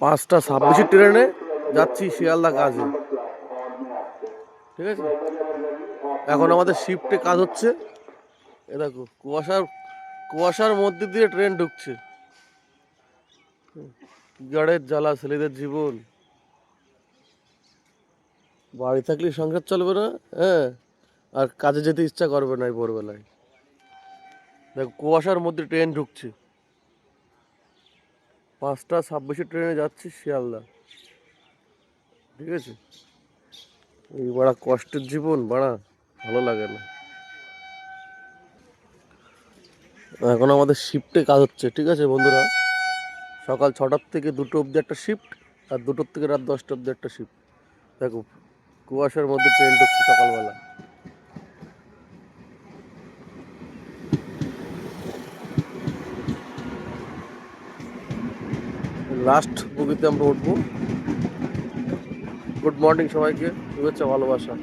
5:26 ট্রেনে যাচ্ছি শিয়ালদা কাজে। ঠিক আছে, এখন আমাদের শিফটে কাজ হচ্ছে। এ দেখো কুয়াশার মধ্যে দিয়ে ট্রেন ঢুকছে। কি গাড়ের জ্বালা, ছেলেদের জীবন। বাড়ি থাকলে সংসার চলবে না, হ্যাঁ, আর কাজে যেতে ইচ্ছা করবে না এই ভোরবেলায়। দেখো কুয়াশার মধ্যে ট্রেন ঢুকছে। 5:26 ট্রেনে যাচ্ছি শিয়ালদা। ঠিক আছে, এই বড়া কষ্টের জীবন, বড়া ভালো লাগে না। এখন আমাদের শিফটে কাজ হচ্ছে। ঠিক আছে বন্ধুরা, সকাল 6টার থেকে 2টো অবধি একটা শিফট, আর 2টোর থেকে রাত 10টা অবধি একটা শিফট। দেখো কুয়াশার মধ্যে ট্রেন ঢুকছে সকালবেলা। লাস্ট বগিতে আমরা উঠবো। গুড মর্নিং সবাইকে, শুভেচ্ছা ভালোবাসা।